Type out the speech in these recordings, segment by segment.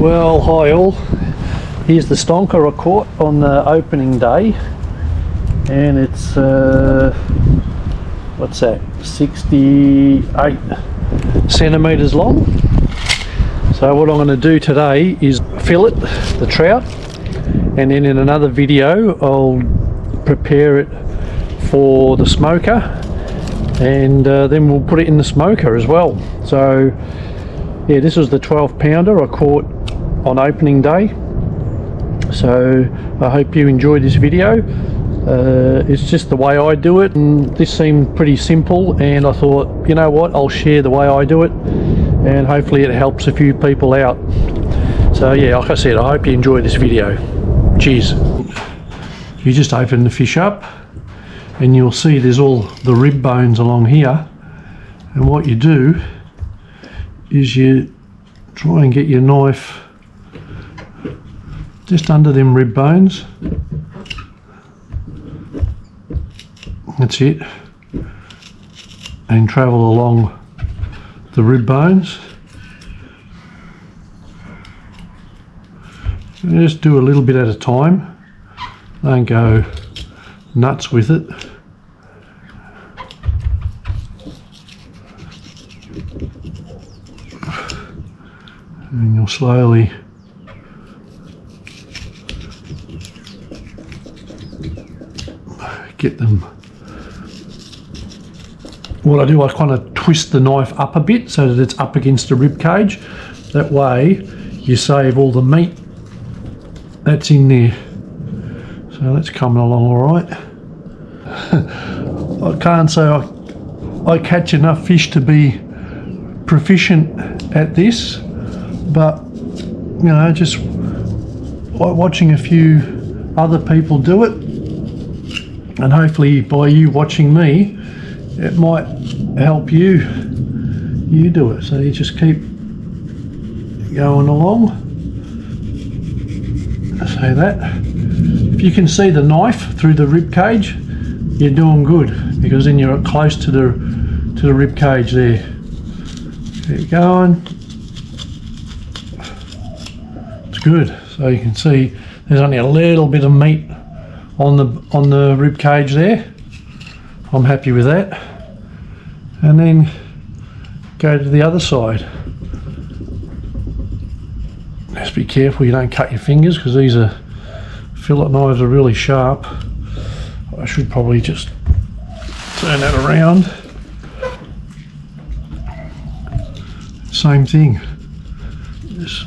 Well, hi all. Here's the stonker I caught on the opening day, and it's what's that, 68 centimeters long. So what I'm going to do today is fillet the trout, and then in another video I'll prepare it for the smoker, and then we'll put it in the smoker as well. So yeah, this was the 12 pounder I caught on opening day. So I hope you enjoy this video. It's just the way I do it, and this seemed pretty simple, and I thought, you know what, I'll share the way I do it, and hopefully it helps a few people out. So yeah, like I said, I hope you enjoy this video. Cheers. You just open the fish up and you'll see there's all the rib bones along here, and what you do is you try and get your knife just under them rib bones. That's it, and travel along the rib bones. Just do a little bit at a time, don't go nuts with it. And you'll slowly get them. What I do, I kind of twist the knife up a bit so that it's up against the rib cage. That way you save all the meat that's in there. So that's coming along all right. I can't say I catch enough fish to be proficient at this, but you know, just watching a few other people do it, and hopefully by you watching me it might help you do it. So you just keep going along. Say that. If you can see the knife through the rib cage, you're doing good, because then you're close to the rib cage there. Keep going. It's good. So you can see there's only a little bit of meat on the rib cage there. I'm happy with that. And then go to the other side. Just be careful you don't cut your fingers, because these fillet knives are really sharp. I should probably just turn that around. Same thing. Just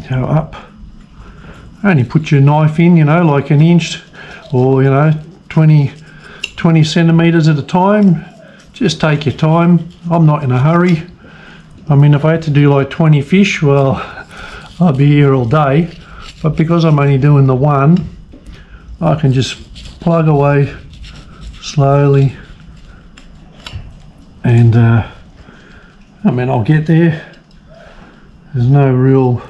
go up. Only put your knife in, you know, like an inch, or you know, 20 centimeters at a time. Just take your time. I'm not in a hurry. I mean, if I had to do like 20 fish, well, I'd be here all day. But because I'm only doing the one, I can just plug away slowly, and I mean, I'll get there. There's no real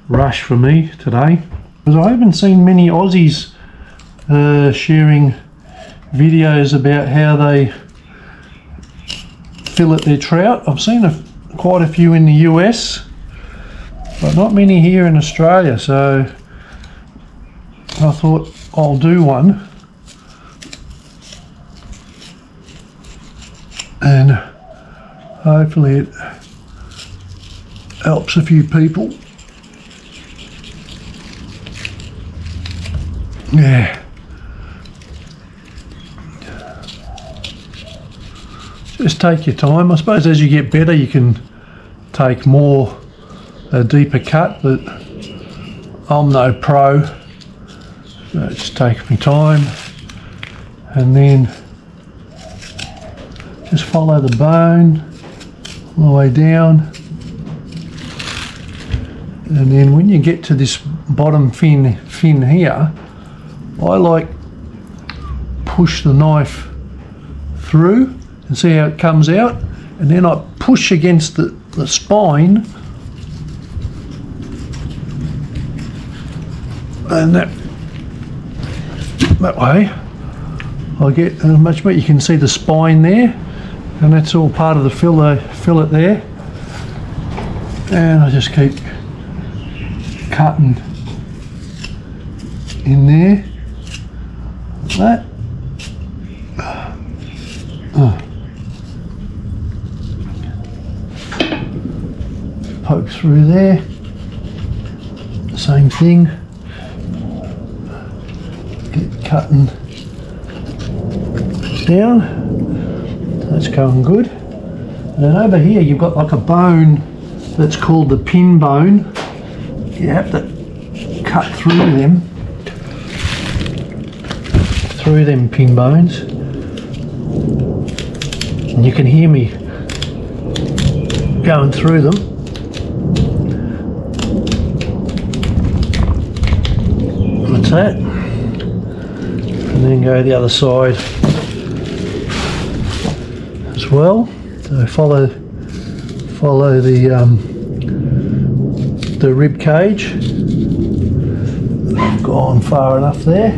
rush for me today, because I haven't seen many Aussies sharing videos about how they fillet their trout. I've seen quite a few in the US, but not many here in Australia, so I thought I'll do one, and hopefully it helps a few people. Yeah. Just take your time. I suppose as you get better you can take a deeper cut, but I'm no pro. So just take my time, and then just follow the bone all the way down, and then when you get to this bottom fin here, I like push the knife through and see how it comes out, and then I push against the spine, and that way I get much better. You can see the spine there, and that's all part of the fillet there, and I just keep cutting in there. That. Poke through there. Same thing. Get cutting down. That's going good. And then over here you've got like a bone that's called the pin bone. You have to cut through them pin bones. And you can hear me going through them. That's that. And then go the other side as well. So follow the rib cage. I've gone far enough there.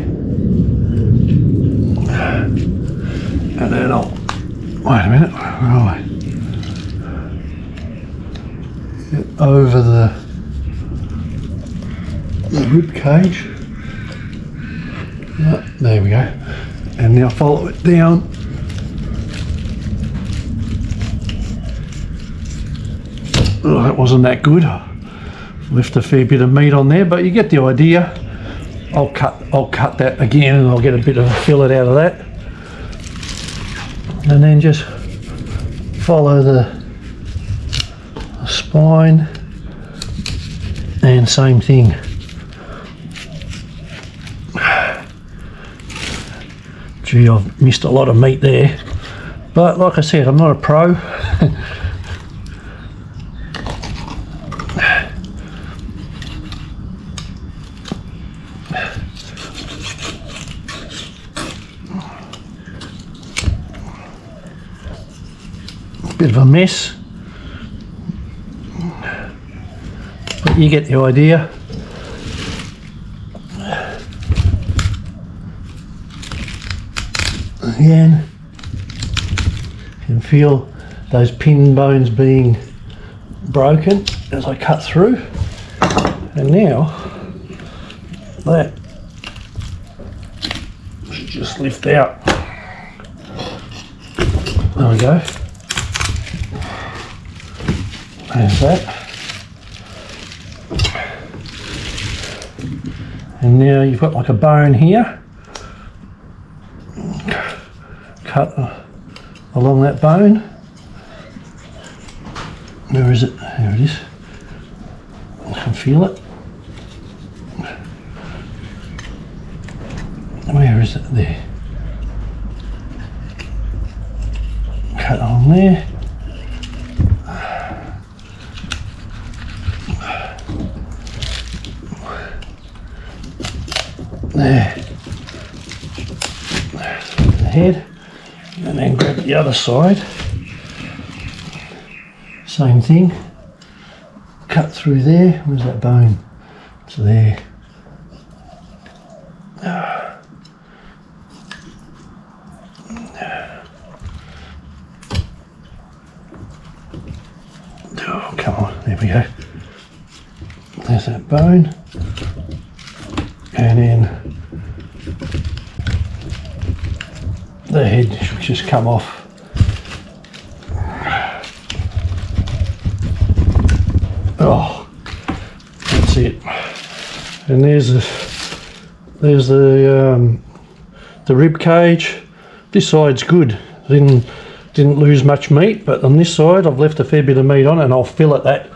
And then I'll wait a minute, where are we? Get over the rib cage. Oh, there we go. And now follow it down. Oh, that wasn't that good. Left a fair bit of meat on there, but you get the idea. I'll cut that again and I'll get a bit of a fillet out of that. And then just follow the spine and same thing. Gee, I've missed a lot of meat there, but like I said, I'm not a pro. Bit of a mess, but you get the idea. Again, you can feel those pin bones being broken as I cut through, and now that should just lift out. There we go. There's that. And now you've got like a bone here. Cut along that bone. Where is it? There it is. I can feel it. Where is it? There. Cut along there. There. The head. And then grab the other side. Same thing. Cut through there. Where's that bone? It's there. Oh, come on. There we go. There's that bone. And then the head should just come off. Oh, that's it. And there's the rib cage. This side's good. Didn't lose much meat, but on this side I've left a fair bit of meat on it, and I'll fillet that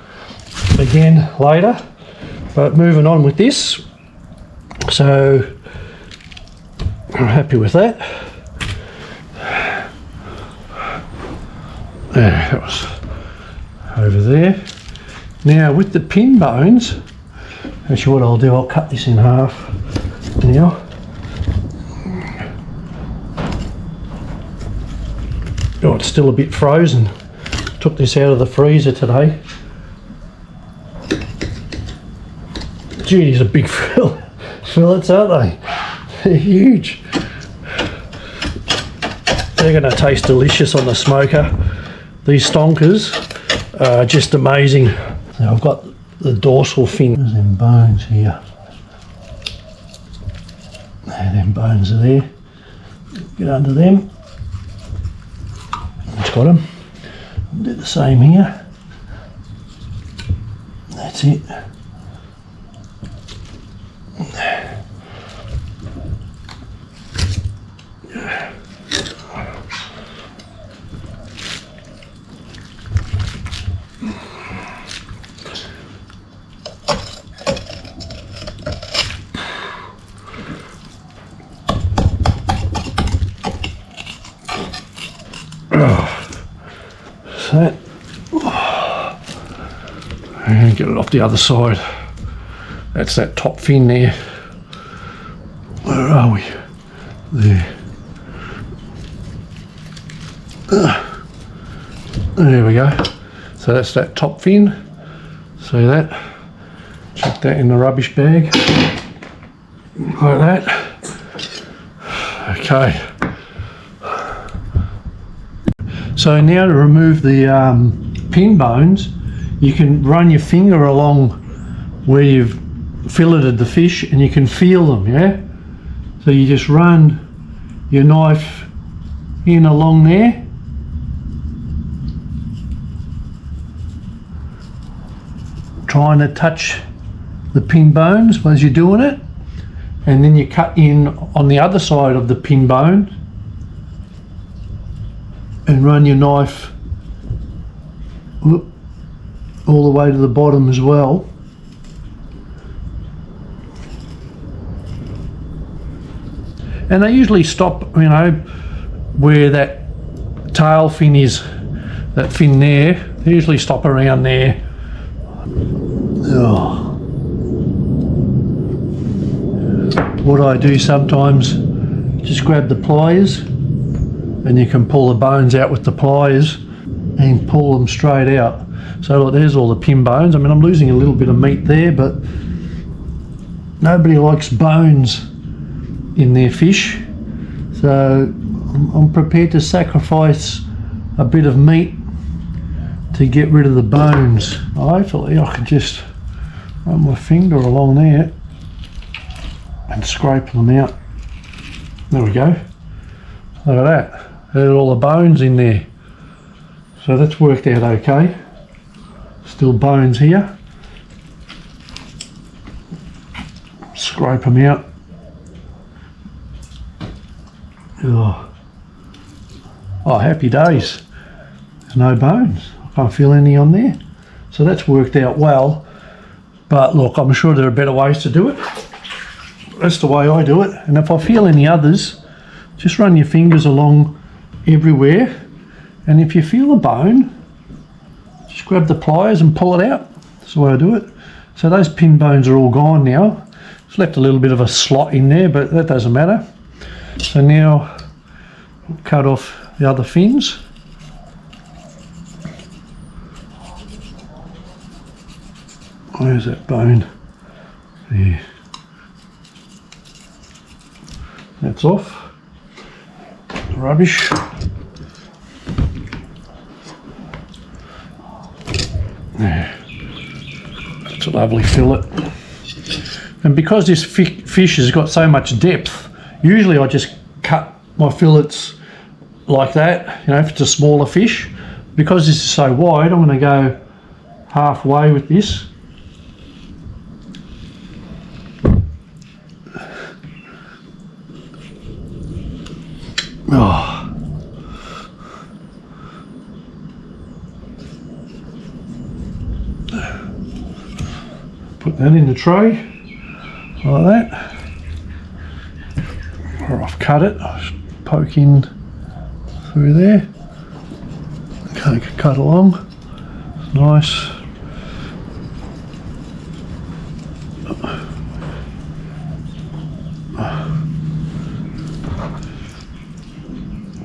again later. But moving on with this. So I'm happy with that. There, that was over there. Now with the pin bones, actually what I'll do, I'll cut this in half now. Oh, it's still a bit frozen. Took this out of the freezer today. Gee, these are big fillets, aren't they? They're huge. They're going to taste delicious on the smoker. These stonkers are just amazing. Now I've got the dorsal fin. There's them bones here. There, them bones are there. Get under them. It's got them. Do the same here. That's it. That, and get it off the other side. That's that top fin there. Where are we? There. There we go. So that's that top fin. See that? Chuck that in the rubbish bag. Like that. Okay. So now to remove the pin bones, you can run your finger along where you've filleted the fish and you can feel them, yeah? So you just run your knife in along there. Trying to touch the pin bones as you're doing it. And then you cut in on the other side of the pin bone and run your knife all the way to the bottom as well. And they usually stop, you know, where that tail fin is, that fin there, they usually stop around there. Oh. What I do sometimes, just grab the pliers and you can pull the bones out with the pliers and pull them straight out. So look, there's all the pin bones. I mean, I'm losing a little bit of meat there, but nobody likes bones in their fish. So I'm prepared to sacrifice a bit of meat to get rid of the bones. Hopefully I can just run my finger along there and scrape them out. There we go. Look at that. There's all the bones in there. So that's worked out okay. Still bones here. Scrape them out. Oh, happy days. There's no bones. I can't feel any on there. So that's worked out well. But look, I'm sure there are better ways to do it. That's the way I do it. And if I feel any others, just run your fingers along everywhere. And if you feel a bone, just grab the pliers and pull it out. That's the way I do it. So those pin bones are all gone now. It's left a little bit of a slot in there, but that doesn't matter. So now cut off the other fins. Where's that bone? There. That's off. Rubbish. There. That's a lovely fillet. And because this fish has got so much depth, usually I just cut my fillets like that, you know, if it's a smaller fish. Because this is so wide, I'm going to go halfway with this. Oh. Put that in the tray, like that. Or I've cut it, I just poke in through there. Okay, cut along, nice.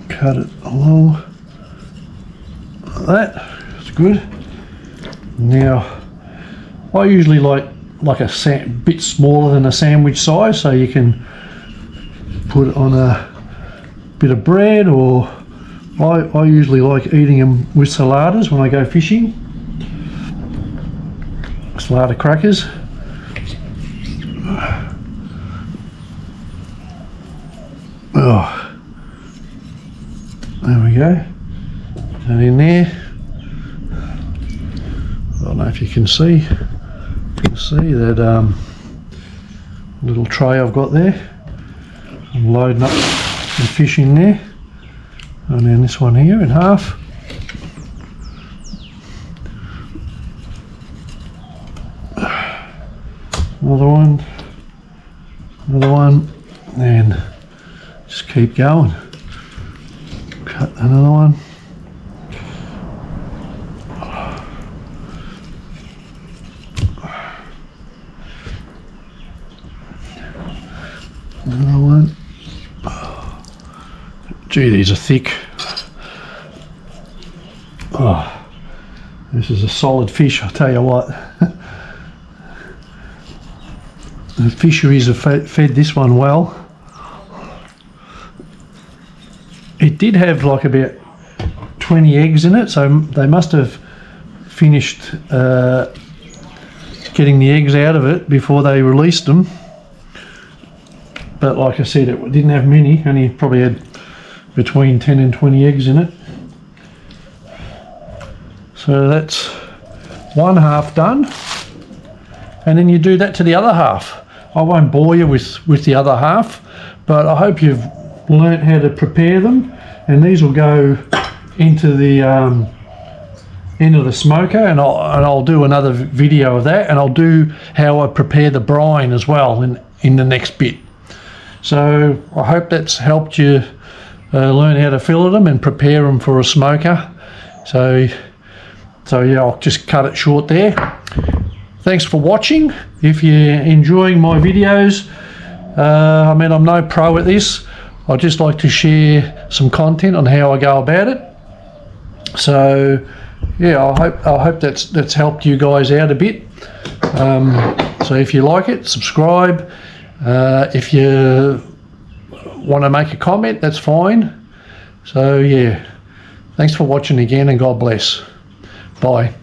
Cut it along like that. It's good. Now I usually like a bit smaller than a sandwich size, so you can put it on a bit of bread, or I usually like eating them with saladas when I go fishing. Nice lard of crackers. Oh, there we go. That in there. I don't know if you can see. You can see that little tray I've got there. I'm loading up some fish in there. And then this one here in half. Another one, and just keep going. Cut another one. Another one. Gee, these are thick. Oh, this is a solid fish, I tell you what. The fisheries have fed this one well. It did have like about 20 eggs in it, so they must have finished getting the eggs out of it before they released them. But like I said, it didn't have many, only probably had between 10 and 20 eggs in it. So that's one half done, and then you do that to the other half. I won't bore you with the other half, but I hope you've learnt how to prepare them, and these will go into the smoker, and I'll do another video of that, and I'll do how I prepare the brine as well in the next bit. So I hope that's helped you learn how to fillet them and prepare them for a smoker. So yeah, I'll just cut it short there. Thanks for watching. If you're enjoying my videos, I mean, I'm no pro at this. I just like to share some content on how I go about it. So yeah, I hope that's helped you guys out a bit. So if you like it, subscribe. If you want to make a comment, that's fine. So yeah, thanks for watching again, and God bless. Bye.